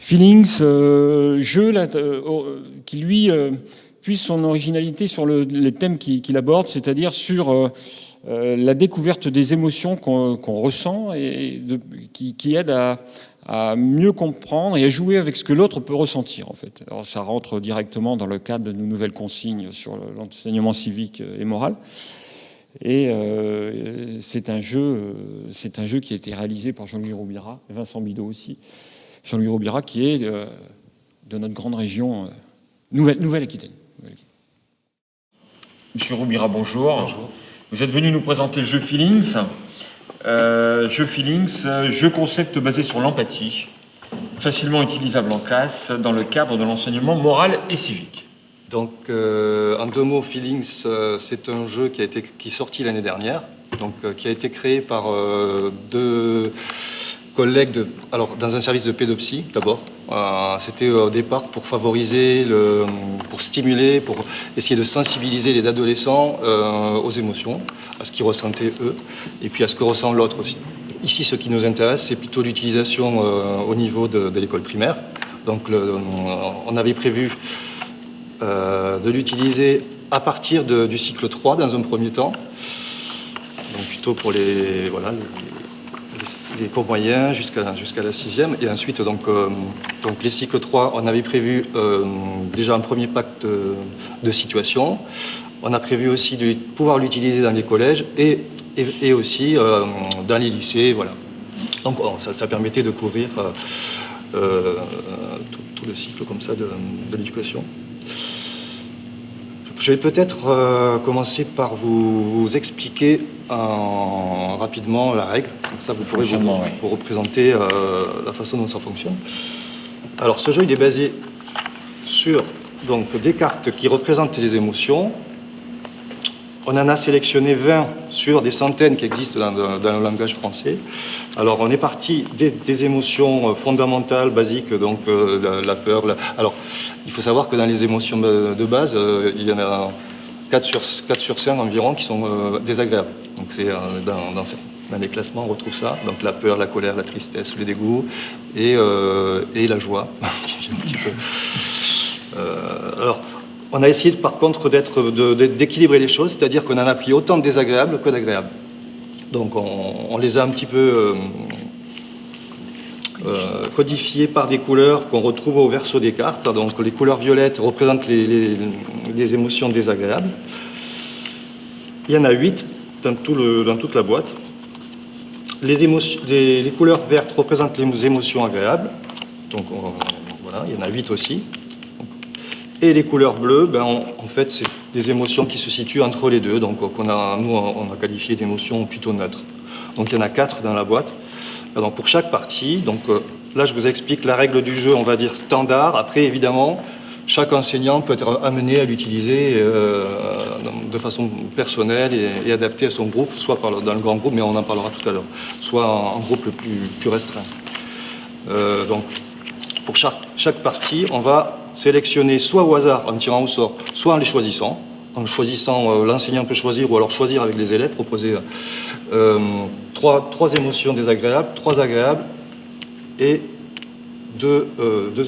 Feelings, jeu là, qui lui puise son originalité sur les thèmes qu'il aborde, c'est-à-dire sur la découverte des émotions qu'on ressent et qui aide à mieux comprendre et à jouer avec ce que l'autre peut ressentir en fait. Alors ça rentre directement dans le cadre de nos nouvelles consignes sur l'enseignement civique et moral. Et c'est un jeu qui a été réalisé par Jean-Louis Roubira, et Vincent Bidot aussi. Jean-Louis Roubira qui est de notre grande région Nouvelle-Aquitaine. Monsieur Roubira, bonjour. Bonjour. Vous êtes venu nous présenter le jeu Feelings. Jeu concept basé sur l'empathie, facilement utilisable en classe dans le cadre de l'enseignement moral et civique. Donc, en deux mots, Feelings, c'est un jeu qui est sorti l'année dernière, donc, qui a été créé par deux collègues dans un service de pédopsie d'abord. C'était au départ pour favoriser, pour stimuler, pour essayer de sensibiliser les adolescents aux émotions, à ce qu'ils ressentaient eux, et puis à ce que ressent l'autre aussi. Ici, ce qui nous intéresse, c'est plutôt l'utilisation au niveau de l'école primaire. Donc, on avait prévu de l'utiliser à partir du cycle 3 dans un premier temps, donc plutôt pour les cours moyens jusqu'à la 6e, et ensuite donc les cycles 3, on avait prévu déjà un premier pacte de situation. On a prévu aussi de pouvoir l'utiliser dans les collèges et aussi dans les lycées, voilà. Donc ça permettait de couvrir tout le cycle comme ça de l'éducation. Je vais peut-être commencer par vous expliquer rapidement la règle. Comme ça, vous pourrez vous représenter la façon dont ça fonctionne. Alors, ce jeu, il est basé sur des cartes qui représentent les émotions. On en a sélectionné 20 sur des centaines qui existent dans le langage français. Alors, on est parti des émotions fondamentales, basiques, donc la peur. Alors, il faut savoir que dans les émotions de base, il y en a 4 sur 5 environ qui sont désagréables. Donc, c'est dans les classements, on retrouve ça. Donc, la peur, la colère, la tristesse, le dégoût et la joie. Un petit peu. Alors, on a essayé par contre d'équilibrer les choses, c'est-à-dire qu'on en a pris autant de désagréables que d'agréables. Donc on les a un petit peu codifiés par des couleurs qu'on retrouve au verso des cartes. Donc les couleurs violettes représentent les émotions désagréables. Il y en a 8 dans toute la boîte. Les couleurs vertes représentent les émotions agréables. Donc voilà, il y en a 8 aussi. Et les couleurs bleues, en fait, c'est des émotions qui se situent entre les deux. Donc, on a qualifié d'émotions plutôt neutres. Donc, il y en a 4 dans la boîte. Donc, pour chaque partie, là, je vous explique la règle du jeu, on va dire standard. Après, évidemment, chaque enseignant peut être amené à l'utiliser de façon personnelle et adaptée à son groupe, soit dans le grand groupe, mais on en parlera tout à l'heure, soit en groupe le plus restreint. Donc, pour chaque partie, on va sélectionner soit au hasard en tirant au sort, soit en les choisissant. En choisissant, l'enseignant peut choisir ou alors choisir avec les élèves, proposer 3 émotions désagréables, 3 agréables et 2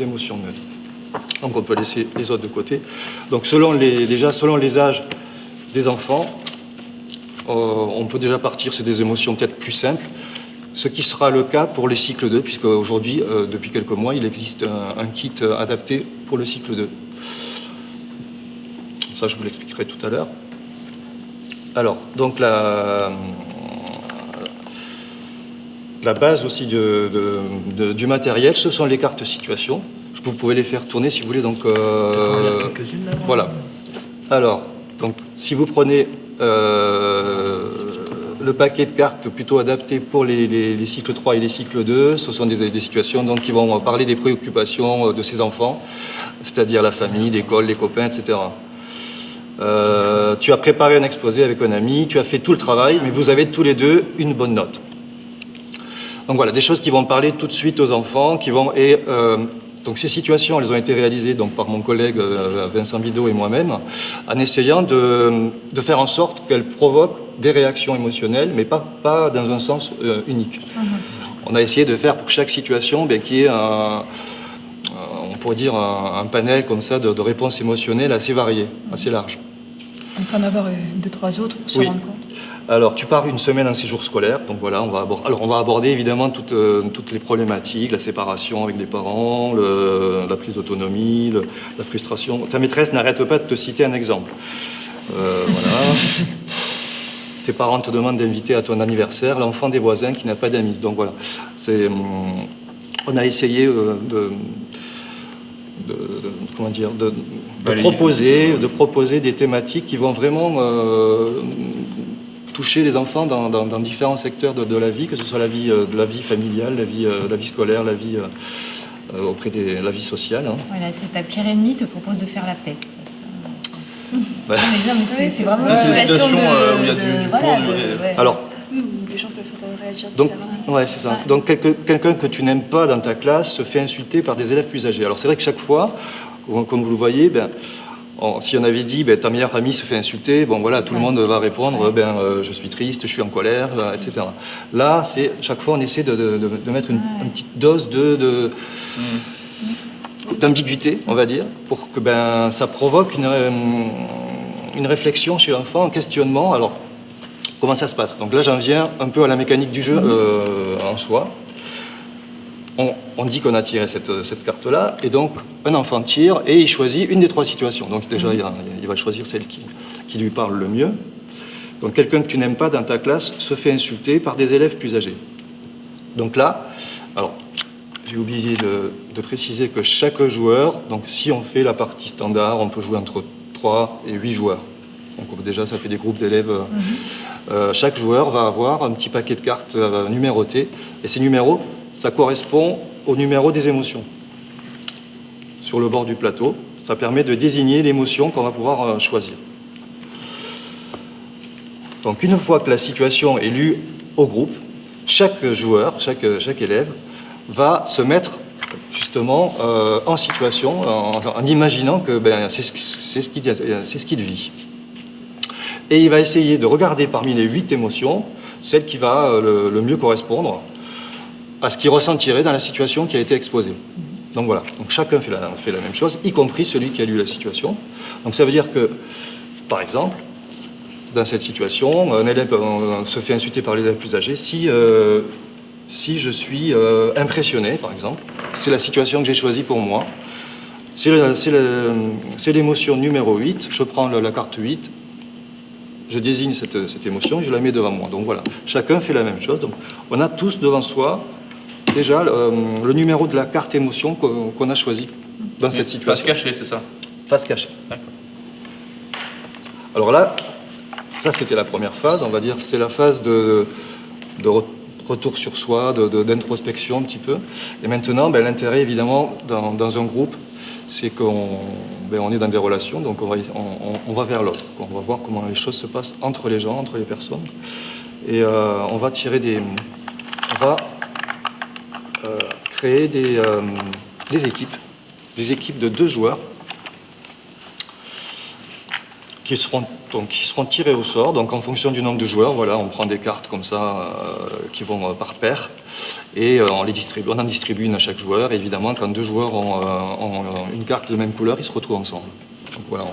émotions neutres. Donc on peut laisser les autres de côté. Donc selon les âges des enfants, on peut déjà partir sur des émotions peut-être plus simples. Ce qui sera le cas pour les cycles 2, puisque aujourd'hui, depuis quelques mois, il existe un kit adapté pour le cycle 2. Ça, je vous l'expliquerai tout à l'heure. Alors, donc la base aussi du matériel, ce sont les cartes situation. Vous pouvez les faire tourner si vous voulez. Donc, quelques-unes là. Voilà. Alors, donc, si vous prenez le paquet de cartes plutôt adapté pour les cycles 3 et les cycles 2, ce sont des situations donc, qui vont parler des préoccupations de ces enfants, c'est-à-dire la famille, l'école, les copains, etc. Tu as préparé un exposé avec un ami, tu as fait tout le travail, mais vous avez tous les deux une bonne note. Donc voilà, des choses qui vont parler tout de suite aux enfants, donc ces situations, elles ont été réalisées donc, par mon collègue Vincent Bidot et moi-même, en essayant de faire en sorte qu'elles provoquent des réactions émotionnelles, mais pas dans un sens unique. On a essayé de faire pour chaque situation qu'il y ait pourrait dire, un panel comme ça de réponses émotionnelles assez varié, assez large. On peut en avoir 2-3 autres pour se Oui. rendre compte. Alors, tu pars une semaine en séjour scolaire, donc voilà, on va aborder évidemment toutes les problématiques, la séparation avec les parents, la prise d'autonomie, la frustration. Ta maîtresse n'arrête pas de te citer un exemple. Voilà. Tes parents te demandent d'inviter à ton anniversaire l'enfant des voisins qui n'a pas d'amis. Donc voilà, on a essayé de proposer des thématiques qui vont vraiment toucher les enfants dans différents secteurs de la vie, que ce soit la vie familiale, la vie scolaire, la vie la vie sociale. Hein. Voilà, c'est ta pire ennemie te propose de faire la paix. Ouais. Non, mais c'est vraiment Ouais, une c'est une situation situation où il y a de du voilà, cours, ouais. Alors, Oui, où les gens peuvent réagir donc, différemment. ouais, c'est ça. Ouais. Donc quelqu'un que tu n'aimes pas dans ta classe se fait insulter par des élèves plus âgés. Alors c'est vrai que chaque fois, comme vous le voyez, si on avait dit ta meilleure amie se fait insulter, bon voilà, tout le monde va répondre je suis triste, je suis en colère, etc. Là, chaque fois on essaie de mettre une petite dose d'ambiguïté, on va dire, pour que ça provoque une réflexion chez l'enfant, un questionnement. Alors, comment ça se passe? Donc là, j'en viens un peu à la mécanique du jeu en soi. On dit qu'on a tiré cette carte-là, et donc un enfant tire et il choisit une des 3 situations. Donc déjà, il va choisir celle qui lui parle le mieux. Donc quelqu'un que tu n'aimes pas dans ta classe se fait insulter par des élèves plus âgés. Donc là, alors, j'ai oublié de préciser que chaque joueur, donc si on fait la partie standard, on peut jouer entre 3 et 8 joueurs. Donc déjà, ça fait des groupes d'élèves. Chaque joueur va avoir un petit paquet de cartes numérotées, et ces numéros, ça correspond au numéro des émotions. Sur le bord du plateau, ça permet de désigner l'émotion qu'on va pouvoir choisir. Donc une fois que la situation est lue au groupe, chaque joueur, chaque élève, va se mettre justement en situation, en imaginant que c'est ce qu'il vit. Et il va essayer de regarder parmi les 8 émotions, celle qui va le mieux correspondre à ce qu'il ressentirait dans la situation qui a été exposée. Donc voilà, donc chacun fait la même chose, y compris celui qui a lu la situation. Donc ça veut dire que, par exemple, dans cette situation, un élève se fait insulter par les élèves plus âgés. Si je suis impressionné, par exemple, c'est la situation que j'ai choisie pour moi. C'est l'émotion numéro 8, je prends la carte 8, je désigne cette émotion et je la mets devant moi. Donc voilà, chacun fait la même chose. Donc on a tous devant soi déjà le numéro de la carte émotion qu'on a choisi dans cette situation. Face cachée, c'est ça? Face cachée. D'accord. Alors là, ça c'était la première phase, on va dire que c'est la phase de retour sur soi, d'introspection un petit peu. Et maintenant, l'intérêt évidemment dans un groupe, c'est qu'on est dans des relations, donc on va vers l'autre. On va voir comment les choses se passent entre les gens, entre les personnes. Et on va créer des équipes de 2 joueurs qui seront tirés au sort. Donc en fonction du nombre de joueurs, voilà, on prend des cartes comme ça qui vont par paire et on en distribue une à chaque joueur. Et évidemment, quand 2 joueurs ont une carte de même couleur, ils se retrouvent ensemble. Donc voilà,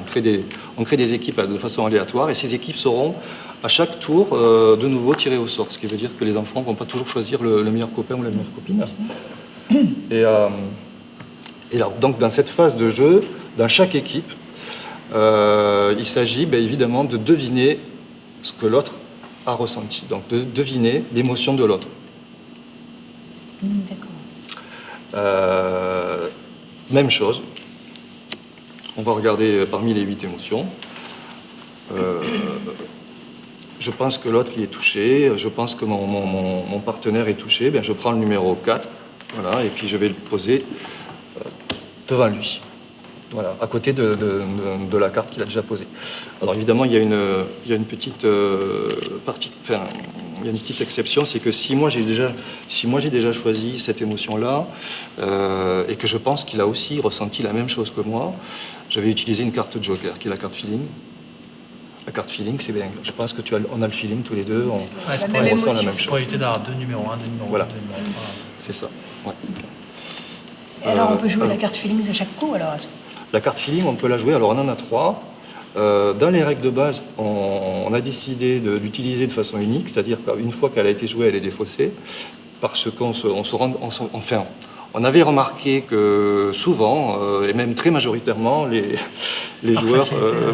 on crée des équipes de façon aléatoire et ces équipes seront à chaque tour de nouveau tirées au sort, ce qui veut dire que les enfants ne vont pas toujours choisir le meilleur copain ou la meilleure copine. Et là, donc dans cette phase de jeu, dans chaque équipe, il s'agit évidemment de deviner ce que l'autre a ressenti, donc de deviner l'émotion de l'autre. D'accord. Même chose, on va regarder parmi les 8 émotions. Je pense que l'autre est touché, je pense que mon partenaire est touché, je prends le numéro 4, voilà, et puis je vais le poser devant lui. Voilà, à côté de la carte qu'il a déjà posée. Alors évidemment, il y a une petite partie, enfin, il y a une petite exception, c'est que si moi j'ai déjà choisi cette émotion-là et que je pense qu'il a aussi ressenti la même chose que moi, je vais utiliser une carte joker, qui est la carte feeling. La carte feeling, c'est bien. Je pense que on a le feeling tous les deux, on ressent la même chose. Pour éviter d'avoir 2 numéros 1, 2 numéros 2, Voilà. 2 numéros 3. C'est ça. Ouais. Et alors, on peut jouer la carte feelings à chaque coup, alors? La carte feeling, on peut la jouer, alors on en a 3. Dans les règles de base, on a décidé de l'utiliser de façon unique, c'est-à-dire qu'une fois qu'elle a été jouée, elle est défaussée, parce on avait remarqué que souvent, et même très majoritairement, les joueurs,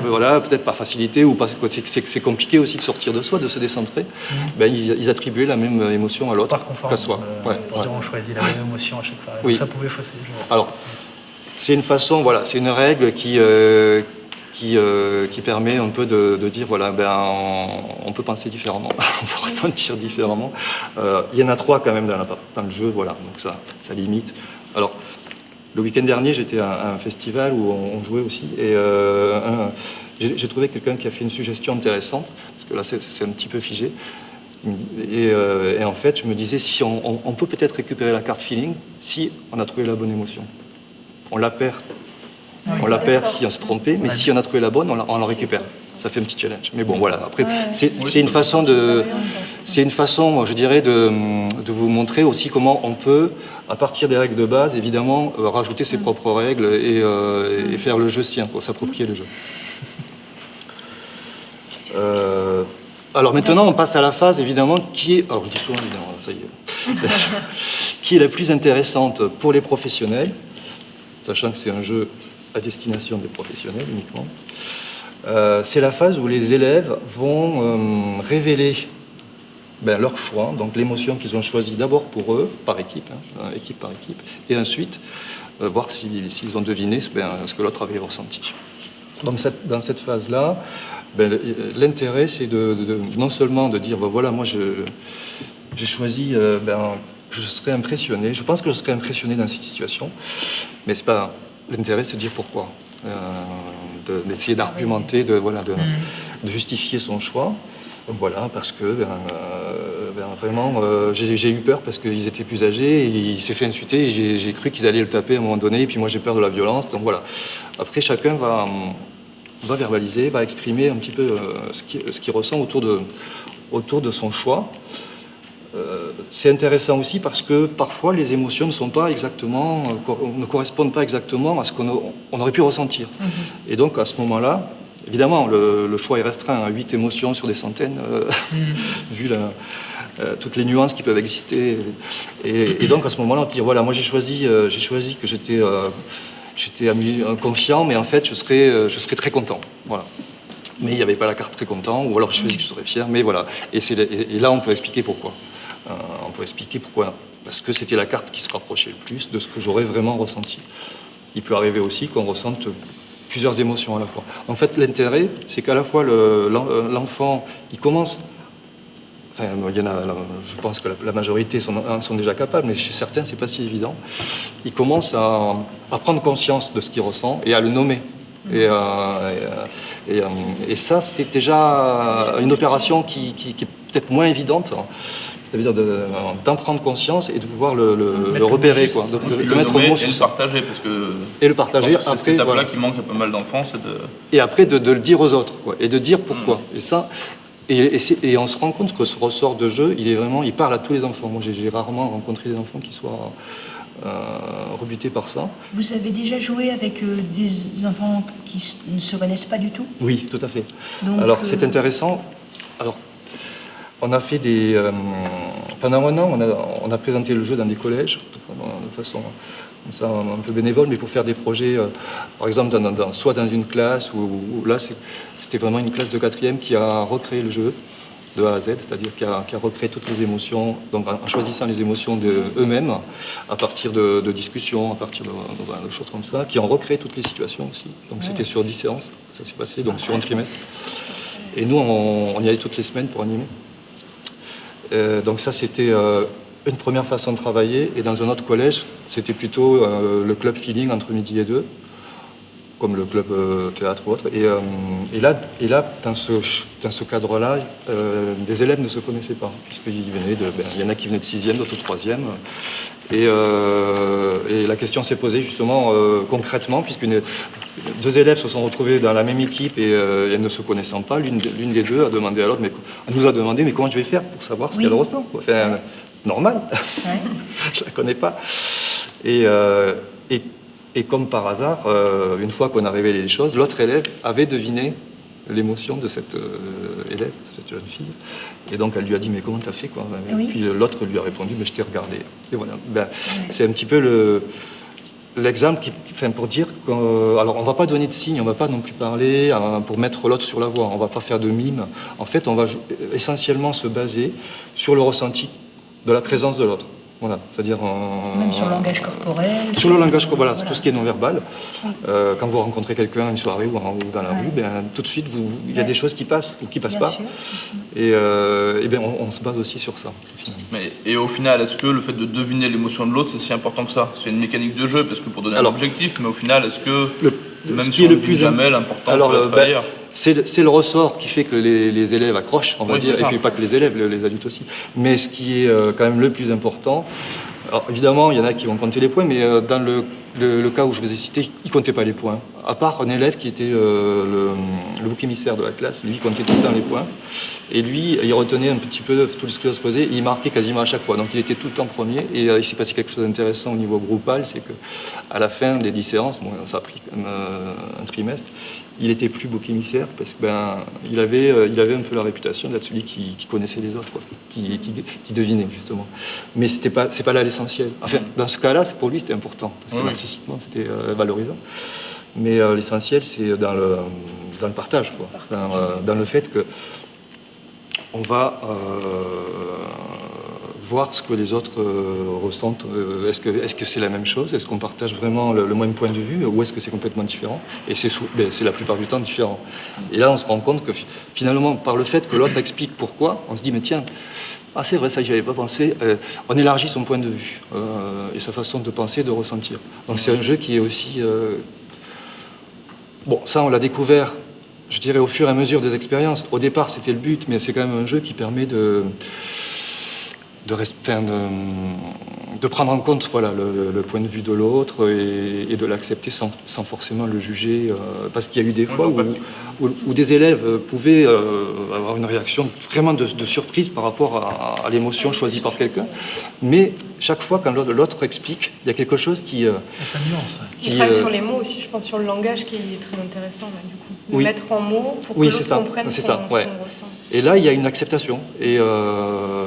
voilà, peut-être par facilité ou parce que c'est compliqué aussi de sortir de soi, de se décentrer, ben, ils attribuaient la même émotion à l'autre qu'à soi. Ils ont choisi la même émotion à chaque fois. Oui. Ça pouvait fausser le jeu. Alors, c'est une façon, voilà, c'est une règle qui permet un peu de dire, voilà, ben, on peut penser différemment, on peut ressentir différemment. Il y en a 3 quand même dans le jeu, voilà, donc ça limite. Alors, le week-end dernier, j'étais à un festival où on jouait aussi, et j'ai trouvé quelqu'un qui a fait une suggestion intéressante, parce que là, c'est un petit peu figé. Et en fait, je me disais, si on peut peut-être récupérer la carte feeling si on a trouvé la bonne émotion. On la perd. On la perd si on s'est trompé, mais si on a trouvé la bonne, on la récupère. Ça fait un petit challenge. Mais bon, voilà. Après, c'est une façon je dirais, de vous montrer aussi comment on peut, à partir des règles de base, évidemment, rajouter ses propres règles et faire le jeu sien, s'approprier le jeu. Alors maintenant, on passe à la phase, évidemment, qui est... Alors, je dis souvent, évidemment, ça y est. Qui est la plus intéressante pour les professionnels, sachant que c'est un jeu à destination des professionnels uniquement. C'est la phase où les élèves vont révéler leur choix, donc l'émotion qu'ils ont choisie d'abord pour eux, par équipe, équipe par équipe, et ensuite voir s'ils ont deviné ce que l'autre avait ressenti. Donc dans cette phase-là, l'intérêt c'est non seulement de dire voilà, moi j'ai choisi, je serais impressionné, je pense que je serais impressionné dans cette situation, mais c'est pas... L'intérêt, c'est de dire pourquoi, d'essayer d'argumenter, de justifier son choix. Donc voilà, parce que vraiment, j'ai eu peur parce qu'ils étaient plus âgés, et il s'est fait insulter, et j'ai cru qu'ils allaient le taper à un moment donné, et puis moi j'ai peur de la violence. Donc voilà. Après, chacun va verbaliser, va exprimer un petit peu ce qu'il ressent autour de son choix. C'est intéressant aussi parce que parfois les émotions ne correspondent pas exactement à ce qu'on aurait pu ressentir. Et donc à ce moment-là, évidemment, le choix est restreint à 8 émotions sur des centaines, vu toutes les nuances qui peuvent exister. Et donc à ce moment-là, on peut dire voilà, moi j'ai choisi que j'étais confiant, mais en fait je serais très content. Voilà. Mais il n'y avait pas la carte très content, ou alors je choisis que je serais fier, mais voilà. Et là on peut expliquer pourquoi. Parce que c'était la carte qui se rapprochait le plus de ce que j'aurais vraiment ressenti. Il peut arriver aussi qu'on ressente plusieurs émotions à la fois. En fait, l'intérêt, c'est qu'à la fois l'enfant, il commence... Enfin, il y en a, je pense que la majorité sont déjà capables, mais chez certains, c'est pas si évident. Il commence à prendre conscience de ce qu'il ressent et à le nommer. Et ça, c'est déjà une opération qui est peut-être moins évidente. C'est-à-dire d'en prendre conscience et de pouvoir le repérer, quoi, de mettre au mot sur ça. Et le partager. C'est cette étape-là qui manque à pas mal d'enfants. Et après, de le dire aux autres, quoi, et de dire pourquoi. Et ça, et on se rend compte que ce ressort de jeu, il parle à tous les enfants. Moi, j'ai rarement rencontré des enfants qui soient rebutés par ça. Vous avez déjà joué avec des enfants qui ne se connaissent pas du tout? Oui, tout à fait. Donc, alors, c'est intéressant. Alors, on a fait pendant un an, on a présenté le jeu dans des collèges, de façon comme ça, un peu bénévole, mais pour faire des projets, par exemple, soit dans une classe, où là, c'était vraiment une classe de 4e qui a recréé le jeu de A à Z, c'est-à-dire qui a recréé toutes les émotions, donc en choisissant les émotions d'eux-mêmes, à partir de discussions, à partir de choses comme ça, qui ont recréé toutes les situations aussi. Donc c'était sur 10 séances, ça s'est passé, donc sur un trimestre. Et nous, on y allait toutes les semaines pour animer. Donc ça, c'était une première façon de travailler. Et dans un autre collège, c'était plutôt le club feeling entre midi et 2, comme le club théâtre ou autre. Et là dans ce cadre-là, des élèves ne se connaissaient pas, puisqu'ils venaient il y en a qui venaient de 6e, d'autres de 3e. Et la question s'est posée justement concrètement, puisque deux élèves se sont retrouvés dans la même équipe et elles ne se connaissant pas. L'une des deux a demandé à l'autre, elle nous a demandé mais comment je vais faire pour savoir ce qu'elle ressent, quoi. Enfin, normal, ouais. Je la connais pas. Et Et comme par hasard, une fois qu'on a révélé les choses, l'autre élève avait deviné l'émotion de cette élève, de cette jeune fille. Et donc elle lui a dit, mais comment t'as fait quoi? Et Oui. puis l'autre lui a répondu, mais je t'ai regardé. Et voilà. C'est un petit peu l'exemple pour dire qu'on alors on va pas donner de signes, on va pas non plus parler pour mettre l'autre sur la voie, on va pas faire de mime. En fait, on va essentiellement se baser sur le ressenti de la présence de l'autre. Voilà, c'est-à-dire Même sur le langage corporel. sur le langage corporel, tout ce qui est non-verbal. Quand vous rencontrez quelqu'un à une soirée ou dans la rue, tout de suite, il y a des choses qui passent ou qui passent Bien pas. sûr. Et on se base aussi sur ça. Finalement. Et au final, est-ce que le fait de deviner l'émotion de l'autre, c'est si important que ça? C'est une mécanique de jeu, parce que pour donner un objectif, mais au final, est-ce que, même ce si qui est on le le dit plus jamais, l'important peut être ailleurs? c'est le ressort qui fait que les élèves accrochent, on va Oui, dire, c'est et ça. puis pas que les élèves, les adultes aussi. Mais ce qui est quand même le plus important, alors évidemment, il y en a qui vont compter les points, mais dans le cas où je vous ai cité, il ne comptait pas les points. À part un élève qui était le bouc émissaire de la classe, lui, il comptait tout le temps les points. Et lui, il retenait un petit peu tout ce qui se posait, et il marquait quasiment à chaque fois. Donc il était tout le temps premier, et il s'est passé quelque chose d'intéressant au niveau groupal, c'est qu'à la fin des 10 séances, bon, ça a pris un trimestre, il était plus bouc émissaire parce qu'il avait un peu la réputation d'être celui qui connaissait les autres, quoi, qui devinait justement. Mais c'est pas là l'essentiel. Enfin, dans ce cas-là, pour lui, c'était important parce que narcissiquement, c'était valorisant. Mais l'essentiel, c'est dans le partage, quoi, dans le fait que on va voir ce que les autres ressentent. Est-ce que c'est la même chose? Est-ce qu'on partage vraiment le même point de vue? Ou est-ce que c'est complètement différent? Et c'est la plupart du temps différent. Et là, on se rend compte que finalement, par le fait que l'autre explique pourquoi, on se dit, mais tiens, c'est vrai, ça, j'y avais pas pensé. On élargit son point de vue et sa façon de penser, de ressentir. Donc c'est un jeu qui est aussi... Bon, ça, on l'a découvert, je dirais, au fur et à mesure des expériences. Au départ, c'était le but, mais c'est quand même un jeu qui permet de prendre en compte voilà, le point de vue de l'autre et de l'accepter sans forcément le juger. Parce qu'il y a eu des fois où des élèves pouvaient avoir une réaction vraiment de surprise par rapport à l'émotion choisie par quelqu'un. Mais chaque fois, quand l'autre explique, il y a quelque chose qui... Et ça nuance. Il travaille sur les mots aussi, je pense, sur le langage qui est très intéressant, là, du coup. Le mettre en mots pour que l'autre comprenne ce qu'on ressent. Et là, il y a une acceptation. Et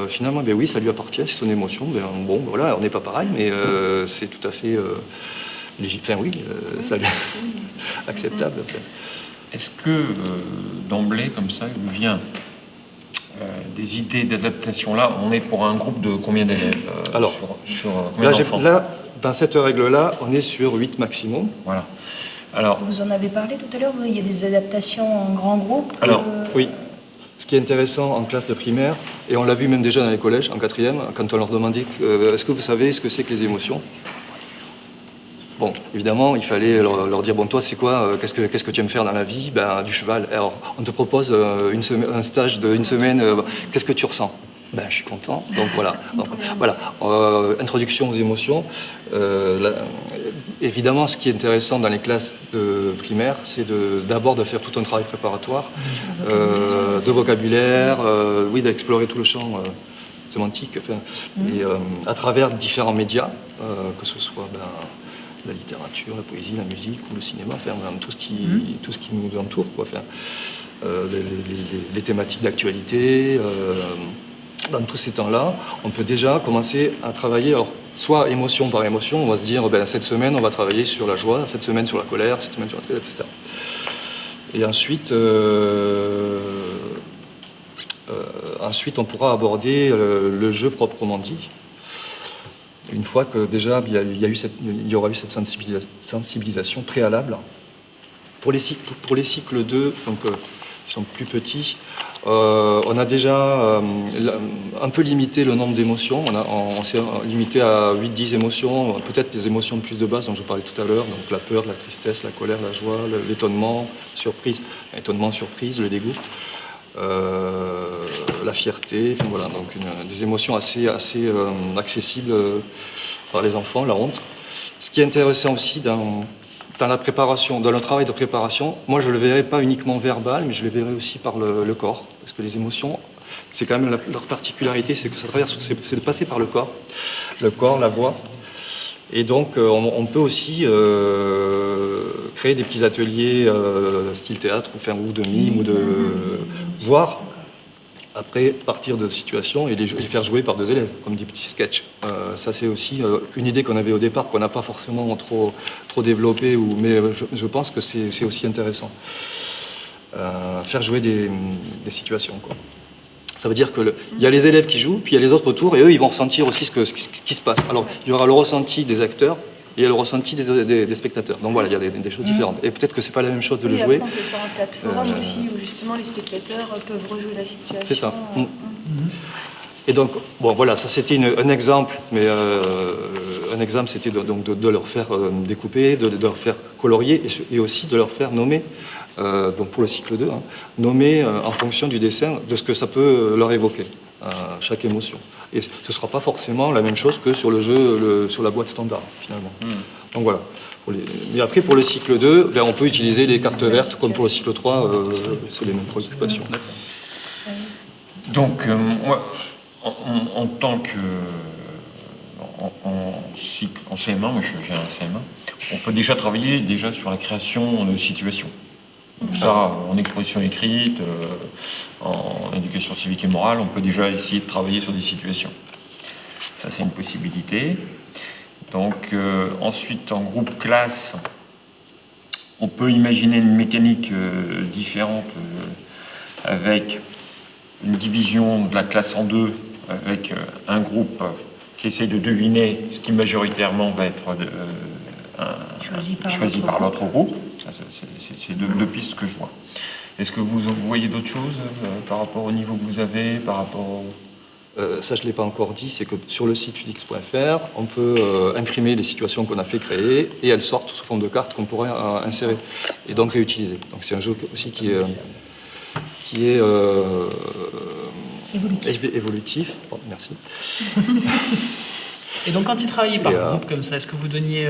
finalement, oui, ça lui appartient, c'est son émotion. Bon, voilà, on n'est pas pareil, mais c'est tout à fait légitime. Enfin, oui, ça lui est acceptable, en fait. Est-ce que d'emblée, comme ça, il vous vient des idées d'adaptation? Là, on est pour un groupe de combien d'élèves? Alors, sur combien d'enfants? là, dans cette règle-là, on est sur 8 maximum. Voilà. Alors, Vous en avez parlé tout à l'heure, il y a des adaptations en grand groupe. Alors, Oui. Ce qui est intéressant en classe de primaire, et on l'a vu même déjà dans les collèges, en 4e, quand on leur demandait est-ce que vous savez ce que c'est que les émotions? Bon, évidemment, il fallait leur dire bon, toi, c'est quoi? Qu'est-ce que tu aimes faire dans la vie? Du cheval. Alors, on te propose un stage d'une semaine. Qu'est-ce que tu ressens? Je suis content. Donc voilà. Introduction aux émotions. Évidemment, ce qui est intéressant dans les classes de primaire, c'est d'abord de faire tout un travail préparatoire, de vocabulaire, d'explorer tout le champ sémantique, et à travers différents médias, que ce soit la littérature, la poésie, la musique ou le cinéma, tout ce qui nous entoure, quoi. Les thématiques d'actualité. Dans tous ces temps-là, on peut déjà commencer à travailler, alors, soit émotion par émotion, on va se dire, cette semaine, on va travailler sur la joie, cette semaine sur la colère, cette semaine sur la tristesse, etc. Et ensuite, on pourra aborder le jeu proprement dit. Une fois que déjà il y aura eu cette sensibilisation préalable. Pour les cycles 2, donc, qui sont plus petits, on a déjà un peu limité le nombre d'émotions. On s'est limité à 8-10 émotions, peut-être des émotions de plus de base dont je parlais tout à l'heure, donc la peur, la tristesse, la colère, la joie, l'étonnement, surprise, le dégoût. La fierté, voilà, donc des émotions assez accessibles par les enfants, la honte. Ce qui est intéressant aussi dans la préparation, dans le travail de préparation, moi je le verrai pas uniquement verbal, mais je le verrai aussi par le corps, parce que les émotions, c'est quand même leur particularité, c'est que ça traverse, c'est de passer par le corps, la voix. Et donc, on peut aussi créer des petits ateliers style théâtre ou de mime, ou de voir, après partir de situations et les faire jouer par 2 élèves, comme des petits sketchs. Ça, c'est aussi une idée qu'on avait au départ, qu'on n'a pas forcément trop développée, mais je pense que c'est aussi intéressant. Faire jouer des situations, quoi. Ça veut dire qu'il y a les élèves qui jouent, puis il y a les autres autour, et eux, ils vont ressentir aussi ce qui se passe. Alors, il y aura le ressenti des acteurs, et il y a le ressenti des spectateurs. Donc voilà, il y a des choses différentes. Et peut-être que c'est pas la même chose de le jouer. On peut faire un tas de forums aussi, où justement les spectateurs peuvent rejouer la situation. C'est ça. Et donc, bon, voilà, ça c'était un exemple, mais un exemple, c'était de leur faire découper, de leur faire colorier, et aussi de leur faire nommer. Donc pour le cycle 2, nommer en fonction du dessin de ce que ça peut leur évoquer, chaque émotion. Et ce ne sera pas forcément la même chose que sur le jeu, sur la boîte standard, finalement. Donc voilà. Mais après, pour le cycle 2, on peut utiliser les cartes vertes, comme pour le cycle 3, c'est les mêmes préoccupations. Donc, moi, en tant que... En CM1, moi j'ai un CM1, on peut déjà travailler sur la création de situations. Ça, en exposition écrite, en éducation civique et morale, on peut déjà essayer de travailler sur des situations. Ça, c'est une possibilité. Donc, ensuite, en groupe classe, on peut imaginer une mécanique différente avec une division de la classe en 2, avec un groupe qui essaie de deviner ce qui majoritairement va être choisi par l'autre groupe. C'est 2 pistes que je vois. Est-ce que vous voyez d'autres choses par rapport au niveau que vous avez, par rapport ça, je ne l'ai pas encore dit, c'est que sur le site fudix.fr, on peut imprimer les situations qu'on a fait créer et elles sortent sous forme de cartes qu'on pourrait insérer et donc réutiliser. Donc c'est un jeu aussi qui est évolutif. Bon, merci. Et donc quand ils travaillaient par groupe comme ça, est-ce que vous donniez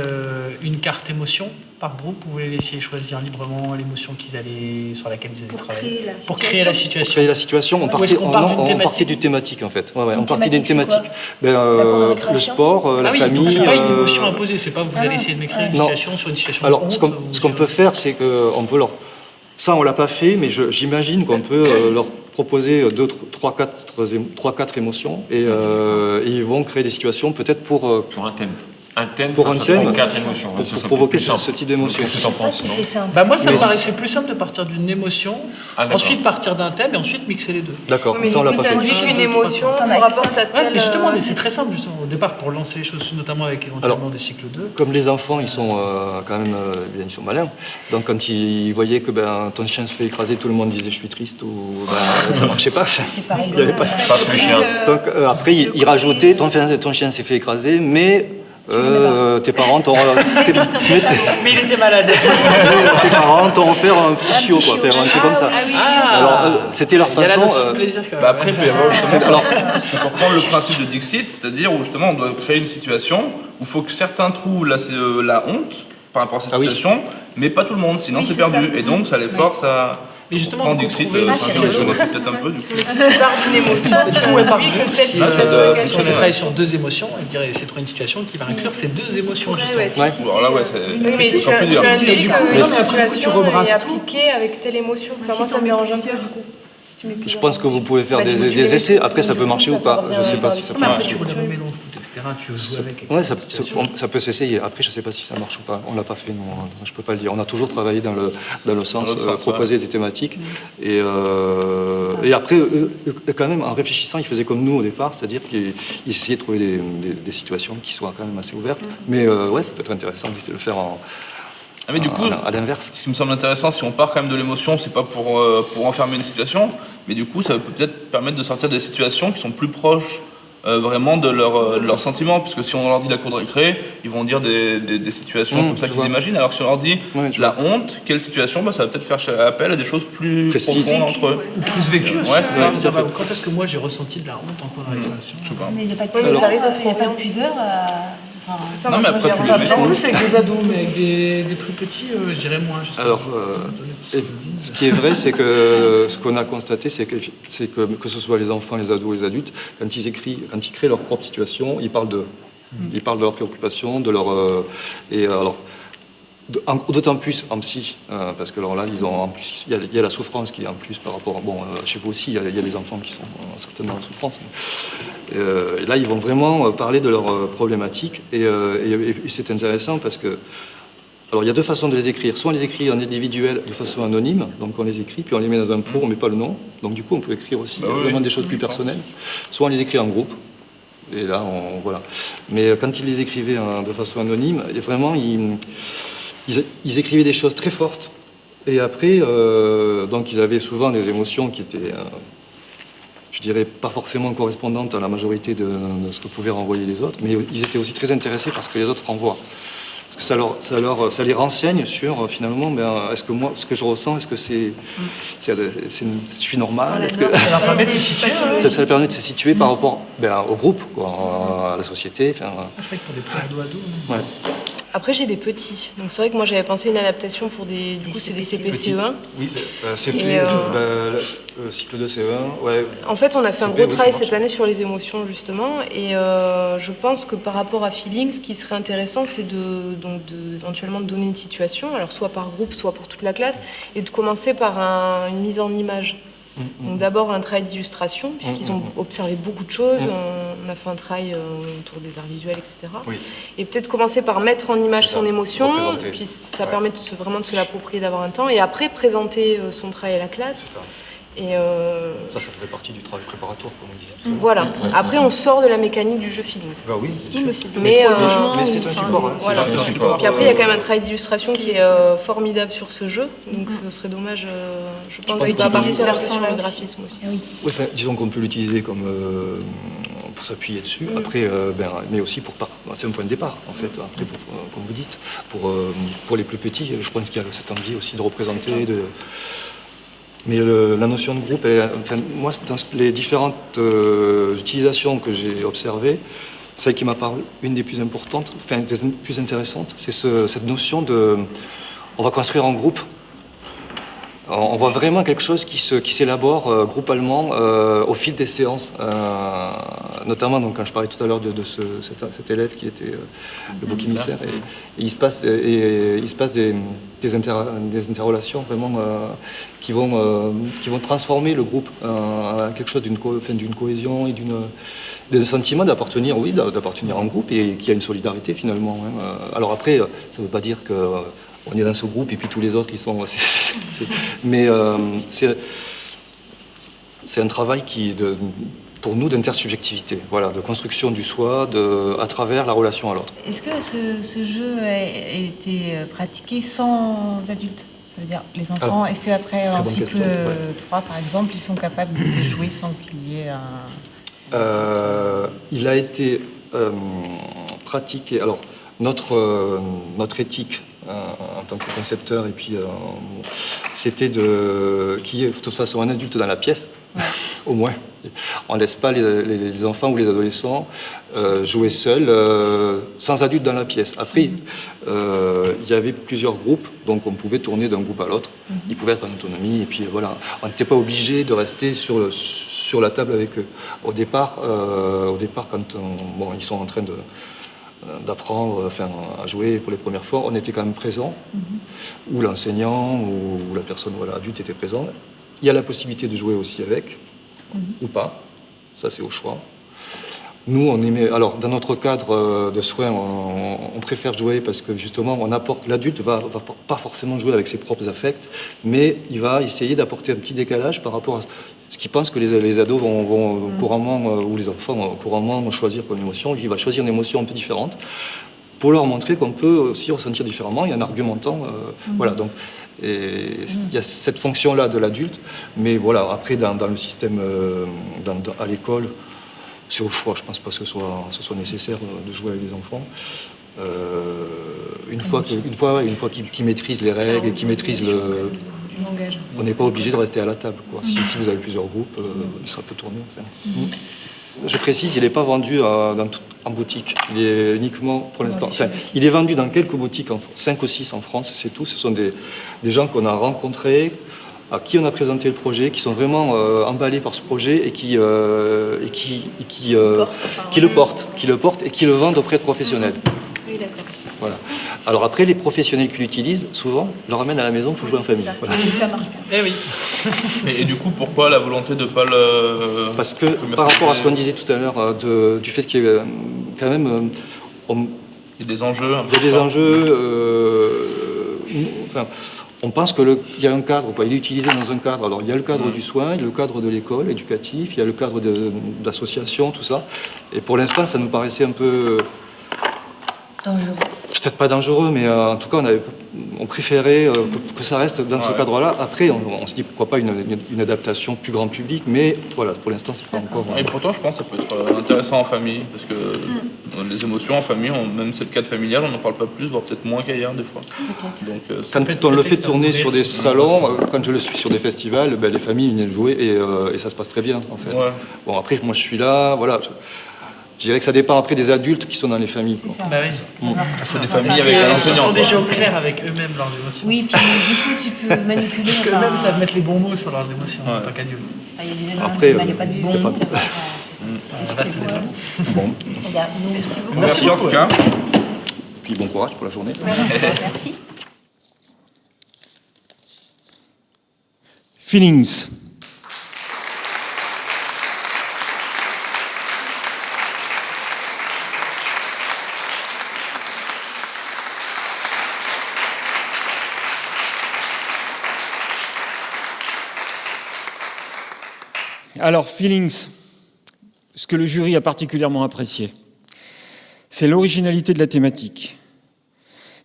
une carte émotion par groupe ou vous les laissiez choisir librement l'émotion sur laquelle ils allaient travailler pour créer la situation? Pour créer la situation, on partait du thématique en fait. Ouais, on partait d'une thématique. Le sport, la famille. Donc c'est pas une émotion imposée, c'est pas vous allez essayer de m'écrire une situation sur une situation. Alors ce qu'on peut faire, c'est qu'on peut leur... Ça, on l'a pas fait, mais j'imagine qu'on peut leur proposer 3-4 émotions et ils vont créer des situations peut-être pour un thème. Un thème pour un thème, 4 émotions. Pour provoquer ce type d'émotion. Moi, ça me paraissait plus simple de partir d'une émotion, ensuite partir d'un thème et ensuite mixer les deux. D'accord, mais ça on l'a pas fait. Mais qu'une émotion vous rapporte à tel... mais justement, c'est très simple justement, au départ, pour lancer les choses, notamment avec éventuellement des cycles 2. Comme les enfants, ils sont quand même ils sont malins, donc quand ils voyaient que ton chien se fait écraser, tout le monde disait je suis triste, ou ça marchait pas. Il n'y avait pas de chien. Donc après, ils rajoutaient ton chien s'est fait écraser, mais... tes parents t'ont... Mais il était malade. Tes parents t'ont offert un petit chiot, quoi, faire un truc comme ça. Alors, c'était leur façon... Il y a la notion de plaisir quand même. Après, il peut y avoir justement... C'est pour prendre le principe de Dixit, c'est-à-dire où justement on doit créer une situation où il faut que certains trouvent la honte par rapport à cette situation, mais pas tout le monde, sinon c'est perdu. Et donc ça les force à... Mais justement, vous Dixit, trouvez une situation... c'est peut-être un peu du coup. Mais si tu pars d'une émotion, tu conduis que telle situation... Si on travaille sur 2 émotions, on dirait essayer de trouver une situation qui va inclure ces 2 émotions justement. Alors là, mais tu indiques que situation est appliquée avec telle émotion. Moi, ça me dérange un peu du coup. Je pense que vous pouvez faire des essais. Après, ça peut marcher ou pas. Je ne sais pas si ça peut marcher. Tu regardes le mélange, etc. Tu joues avec. Oui, ça peut s'essayer. Après, je ne sais pas si ça marche ou pas. On ne l'a pas fait, nous. Je ne peux pas le dire. On a toujours travaillé dans le sens proposer des thématiques. Et après, quand même, en réfléchissant, ils faisaient comme nous au départ, c'est-à-dire qu'ils essayaient de trouver des situations qui soient quand même assez ouvertes. Mais ouais, ça peut être intéressant d'essayer de le faire mais du coup, à l'inverse. Ce qui me semble intéressant, si on part quand même de l'émotion, c'est pas pour enfermer une situation, mais du coup, ça peut peut-être permettre de sortir des situations qui sont plus proches vraiment de leurs sentiments, puisque si on leur dit la cour de récré, ils vont dire des situations comme ça qu'ils imaginent, alors que si on leur dit la honte, quelle situation, ça va peut-être faire appel à des choses plus profondes entre eux. Ou plus vécues aussi. Quand est-ce que moi j'ai ressenti de la honte en cours de récréation? Je sais pas. Mais il n'y a pas de pudeur. Non, mais après, en plus avec des ados, mais avec des plus petits, je dirais moins. Alors, ce qui est vrai, c'est que ce qu'on a constaté, c'est que ce soit les enfants, les ados, les adultes, quand ils créent leur propre situation, ils parlent d'eux. Ils parlent de leurs préoccupations, de leur... d'autant plus en psy, parce que alors là, ils ont en plus, il y a la souffrance qui est en plus par rapport... Bon, chez vous aussi, il y a des enfants qui sont certainement en souffrance. Et là, ils vont vraiment parler de leurs problématiques. Et c'est intéressant parce que... Alors, il y a deux façons de les écrire. Soit on les écrit en individuel de façon anonyme, donc on les écrit, puis on les met dans un pot, on ne met pas le nom. Donc, du coup, on peut écrire aussi vraiment des choses plus personnelles. Soit on les écrit en groupe. Et là, voilà. Mais quand ils les écrivaient de façon anonyme, vraiment, ils écrivaient des choses très fortes. Et après, donc, ils avaient souvent des émotions qui étaient, je dirais, pas forcément correspondantes à la majorité de ce que pouvaient renvoyer les autres. Mais ils étaient aussi très intéressés par ce que les autres renvoient. Parce que ça les renseigne sur, finalement, est-ce que moi, ce que je ressens, est-ce que je suis normal, ça leur permet de se situer. Ça leur permet de se situer par rapport au groupe, quoi, à la société. C'est vrai que pour des plus ado. Ouais. Après, j'ai des petits. Donc, c'est vrai que moi, j'avais pensé une adaptation pour des CP-CE1. Oui, cycle de CE1, ouais. En fait, on a fait un gros travail cette année sur les émotions, justement. Et je pense que par rapport à Feeling, ce qui serait intéressant, c'est éventuellement de donner une situation, alors soit par groupe, soit pour toute la classe, et de commencer par une mise en image. Donc d'abord un travail d'illustration, puisqu'ils ont observé beaucoup de choses, on a fait un travail autour des arts visuels, etc. Oui. Et peut-être commencer par mettre en image son émotion, puis ça permet vraiment de se l'approprier, d'avoir un temps, et après présenter son travail à la classe. C'est ça. Et ça ferait partie du travail préparatoire, comme on disait tout à l'heure. Voilà. Après, on sort de la mécanique du jeu Feeling. Bah oui, bien sûr. Mais c'est un support. Voilà. Puis après, il y a quand même un travail d'illustration qui est formidable sur ce jeu. Donc, ce serait dommage, je pense, de pas partir sur le graphisme aussi. Oui, disons qu'on peut l'utiliser comme pour s'appuyer dessus. Après, mais aussi c'est un point de départ, en fait. Après, comme vous dites, pour les plus petits, je pense qu'il y a cette envie aussi de représenter, mais la notion de groupe, moi, dans les différentes utilisations que j'ai observées, celle qui m'a paru une des plus importantes, des plus intéressantes, c'est cette notion on va construire en groupe. On voit vraiment quelque chose qui s'élabore groupalement au fil des séances. Notamment, donc, quand je parlais tout à l'heure de cet élève qui était le bouc émissaire, et il se passe des interrelations vraiment qui vont transformer le groupe en quelque chose d'une cohésion et d'un sentiment d'appartenir en groupe et qui a une solidarité finalement. Alors après, ça ne veut pas dire que on est dans ce groupe et puis tous les autres ils sont... Mais c'est un travail pour nous d'intersubjectivité, voilà, de construction du soi à travers la relation à l'autre. Est-ce que ce jeu a été pratiqué sans adultes ? Ça veut dire les enfants, est-ce qu'après en cycle 3 par exemple, ils sont capables de jouer sans qu'il y ait un... Il a été pratiqué... Alors, notre éthique en tant que concepteur, et puis c'était qu'il y ait de toute façon un adulte dans la pièce, au moins. On ne laisse pas les enfants ou les adolescents jouer seuls, sans adulte dans la pièce. Après, il y avait plusieurs groupes, donc on pouvait tourner d'un groupe à l'autre. Ils pouvaient être en autonomie, et puis voilà. On n'était pas obligé de rester sur la table avec eux. Au départ, quand ils sont en train d'apprendre à jouer pour les premières fois, on était quand même présent, ou l'enseignant ou la personne adulte était présent. Il y a la possibilité de jouer aussi avec, ou pas, ça c'est au choix. Nous, on aimait, alors dans notre cadre de soins, on préfère jouer parce que justement, l'adulte va pas forcément jouer avec ses propres affects, mais il va essayer d'apporter un petit décalage par rapport à ce qu'il pense que les ados vont couramment, ou les enfants vont couramment choisir comme émotion. Lui, il va choisir une émotion un peu différente pour leur montrer qu'on peut aussi ressentir différemment et en argumentant. Voilà, donc il y a cette fonction-là de l'adulte, mais voilà, après, dans le système, à l'école, c'est au choix. Je ne pense pas que ce soit nécessaire de jouer avec des enfants. Une fois qu'ils maîtrisent les règles et qu'ils maîtrisent on n'est pas obligé de rester à la table, quoi. Si vous avez plusieurs groupes, ça peut tourner. Je précise, il n'est pas vendu en boutique. Il est uniquement, pour l'instant, il est vendu dans quelques boutiques, 5 ou 6 en France, c'est tout. Ce sont des gens qu'on a rencontrés à qui on a présenté le projet, qui sont vraiment emballés par ce projet et qui le portent et qui le vendent auprès de professionnels. Oui, d'accord. Voilà. Alors après, les professionnels qui l'utilisent, souvent, le ramènent à la maison pour jouer en famille. Voilà. Et ça marche bien. Eh oui. Et du coup, pourquoi la volonté de ne pas le... Parce que par rapport à ce qu'on disait tout à l'heure, du fait qu'il y a quand même... il y a des enjeux. Il y a des enjeux... enfin, on pense qu'il y a un cadre, il est utilisé dans un cadre. Alors il y a le cadre du soin, il y a le cadre de l'école éducatif, il y a le cadre d'association, tout ça. Et pour l'instant, ça nous paraissait un peu... Dangereux. Peut-être pas dangereux, mais en tout cas, on préférait que ça reste dans ce cadre-là. Après, on se dit pourquoi pas une adaptation plus grand public, mais voilà, pour l'instant, c'est pas encore... Et pourtant, je pense que ça peut être intéressant en famille, parce que les émotions en famille, même cette cadre familial, on n'en parle pas plus, voire peut-être moins qu'ailleurs des fois. Donc, quand on le fait tourner sur des salons, quand je le suis sur des festivals, les familles viennent jouer et ça se passe très bien, en fait. Ouais. Bon, après, moi, je suis là, voilà... Je dirais que ça dépend après des adultes qui sont dans les familles. C'est ça. Bah oui. C'est des familles avec un Ils enseignant. sont déjà au clair avec eux-mêmes leurs émotions. Oui, puis du coup, tu peux manipuler. Parce qu'eux-mêmes savent mettre les bons mots sur leurs émotions en tant qu'adultes. Il y a des Après, il n'y a pas de bon. c'est pas- c'est vrai. Ça va, c'est déjà bon. Bon, Regarde, merci beaucoup. Merci en tout cas. puis bon courage pour la journée. Merci. Feelings. Alors, Feelings, ce que le jury a particulièrement apprécié, c'est l'originalité de la thématique,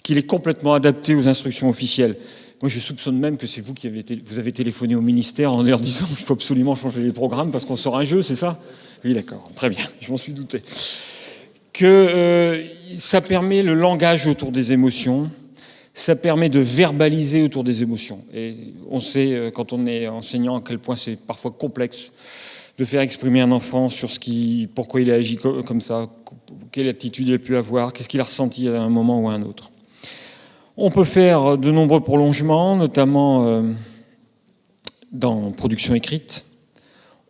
qu'il est complètement adapté aux instructions officielles. Moi, je soupçonne même que c'est vous qui avez téléphoné au ministère en leur disant qu'il faut absolument changer les programmes parce qu'on sort un jeu, c'est ça? Oui, d'accord, très bien, je m'en suis douté. Que ça permet le langage autour des émotions, ça permet de verbaliser autour des émotions. Et on sait, quand on est enseignant, à quel point c'est parfois complexe de faire exprimer un enfant sur pourquoi il a agi comme ça, quelle attitude il a pu avoir, qu'est-ce qu'il a ressenti à un moment ou à un autre. On peut faire de nombreux prolongements, notamment dans production écrite.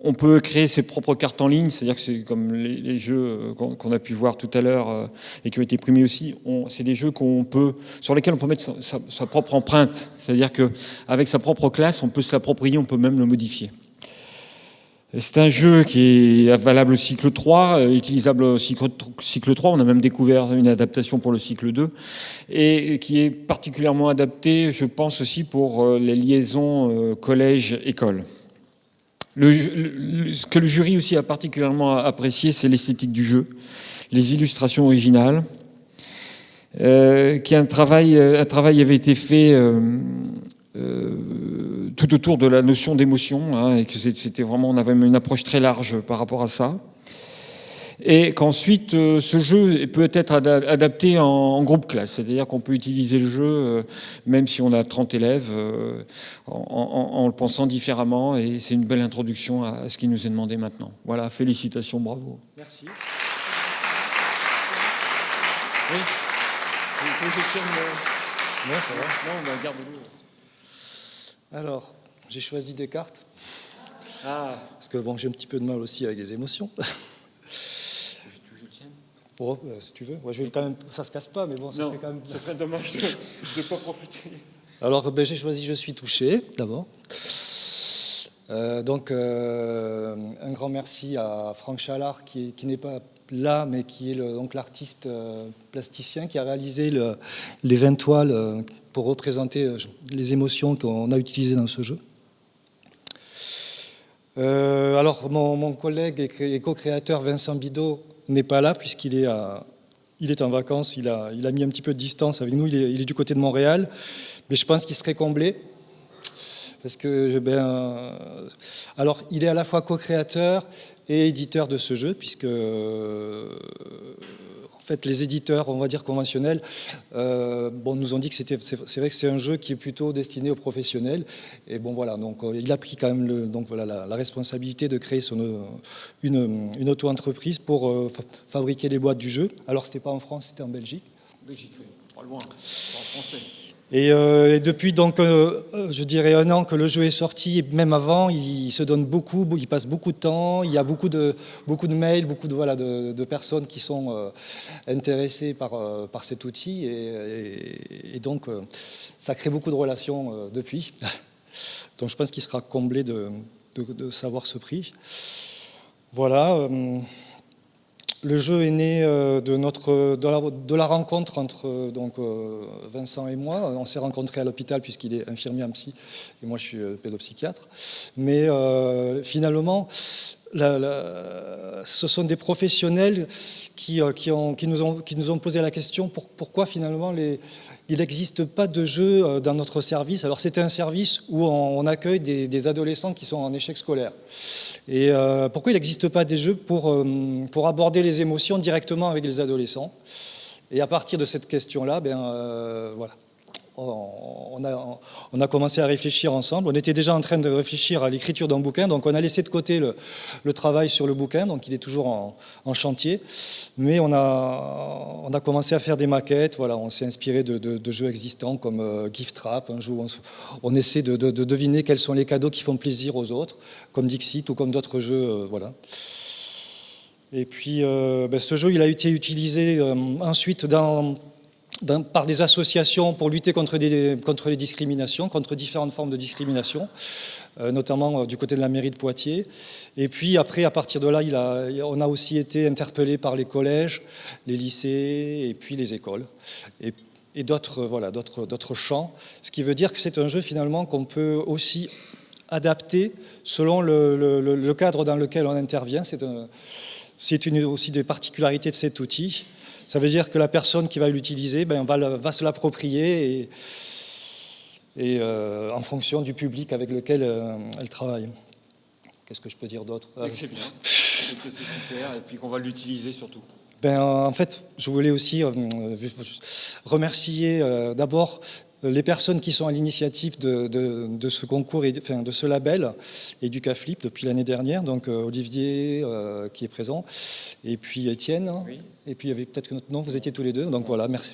On peut créer ses propres cartes en ligne, c'est-à-dire que c'est comme les jeux qu'on a pu voir tout à l'heure et qui ont été primés aussi. C'est des jeux sur lesquels on peut mettre sa propre empreinte, c'est-à-dire qu'avec sa propre classe, on peut s'approprier, on peut même le modifier. C'est un jeu qui est valable au cycle 3, utilisable au cycle 3. On a même découvert une adaptation pour le cycle 2 et qui est particulièrement adapté, je pense aussi, pour les liaisons collège-école. Ce que le jury aussi a particulièrement apprécié, c'est l'esthétique du jeu, les illustrations originales, un travail avait été fait tout autour de la notion d'émotion, hein, et que c'était vraiment, on avait une approche très large par rapport à ça. Et qu'ensuite, ce jeu peut être adapté en groupe classe, c'est-à-dire qu'on peut utiliser le jeu, même si on a 30 élèves, en le pensant différemment, et c'est une belle introduction à ce qui nous est demandé maintenant. Voilà, félicitations, bravo. Merci. Oui. Non, ça va. Non, on garde-le. Alors, j'ai choisi des cartes. Ah. Parce que bon, j'ai un petit peu de mal aussi avec les émotions. Bon, si tu veux. Moi, je vais quand même. Ça se casse pas, mais bon, ça serait quand même. Ça serait dommage de ne pas profiter. Alors, j'ai choisi Je suis touché, d'abord. Un grand merci à Franck Chalard, qui n'est pas là, mais qui est l'artiste plasticien qui a réalisé les 20 toiles pour représenter les émotions qu'on a utilisées dans ce jeu. Alors, mon collègue et co-créateur Vincent Bidot n'est pas là puisqu'il est en vacances. Il a mis un petit peu de distance avec nous. Il est du côté de Montréal, mais je pense qu'il serait comblé parce que alors il est à la fois co-créateur et éditeur de ce jeu, puisque en fait les éditeurs, on va dire conventionnels, nous ont dit que c'est vrai que c'est un jeu qui est plutôt destiné aux professionnels. Et bon voilà, donc il a pris quand même la responsabilité de créer une auto-entreprise pour fabriquer les boîtes du jeu. Alors c'était pas en France, c'était en Belgique. Belgique, oui, pas loin, pas en français. Et depuis donc, je dirais 1 an que le jeu est sorti, et même avant, il se donne beaucoup, il passe beaucoup de temps, il y a beaucoup de mails, beaucoup de personnes qui sont intéressées par cet outil, et donc ça crée beaucoup de relations depuis. Donc je pense qu'il sera comblé de savoir ce prix. Voilà. Le jeu est né de la rencontre entre Vincent et moi. On s'est rencontrés à l'hôpital puisqu'il est infirmier en psy et moi je suis pédopsychiatre. Mais finalement, ce sont des professionnels qui nous ont posé la question pourquoi finalement il n'existe pas de jeu dans notre service. Alors c'est un service où on accueille des adolescents qui sont en échec scolaire. Et pourquoi il n'existe pas des jeux pour aborder les émotions directement avec les adolescents. Et à partir de cette question-là, voilà. On a commencé à réfléchir ensemble. On était déjà en train de réfléchir à l'écriture d'un bouquin, donc on a laissé de côté le travail sur le bouquin, donc il est toujours en chantier. Mais on a commencé à faire des maquettes. Voilà, on s'est inspiré de jeux existants comme Gift Trap, un jeu où on essaie de deviner quels sont les cadeaux qui font plaisir aux autres, comme Dixit ou comme d'autres jeux. Voilà. Et puis, ce jeu, il a été utilisé ensuite par des associations pour lutter contre les discriminations, contre différentes formes de discrimination, notamment du côté de la mairie de Poitiers. Et puis après, à partir de là, on a aussi été interpellé par les collèges, les lycées et puis les écoles et d'autres champs. Ce qui veut dire que c'est un jeu finalement qu'on peut aussi adapter selon le cadre dans lequel on intervient. C'est aussi des particularités de cet outil. Ça veut dire que la personne qui va l'utiliser va se l'approprier et en fonction du public avec lequel elle travaille. Qu'est-ce que je peux dire d'autre? C'est bien, c'est super, et puis qu'on va l'utiliser surtout. En fait, je voulais aussi remercier d'abord les personnes qui sont à l'initiative de ce concours, de ce label EducaFlip depuis l'année dernière, donc Olivier qui est présent, et puis Étienne, oui. Et puis il y avait peut-être que notre nom, vous étiez tous les deux, donc voilà, merci.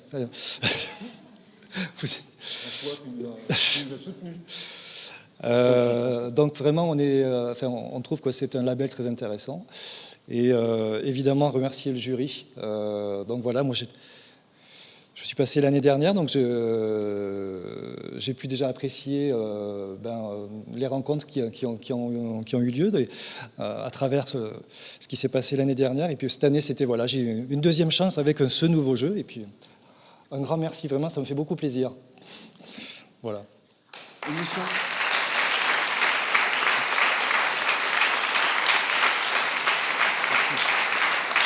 Donc vraiment, on trouve que c'est un label très intéressant, et évidemment remercier le jury. Donc voilà, moi je suis passé l'année dernière, donc j'ai pu déjà apprécier les rencontres qui ont eu lieu à travers ce qui s'est passé l'année dernière. Et puis cette année, j'ai eu une deuxième chance avec ce nouveau jeu. Et puis un grand merci, vraiment, ça me fait beaucoup plaisir. Voilà. Émission.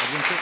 À bientôt.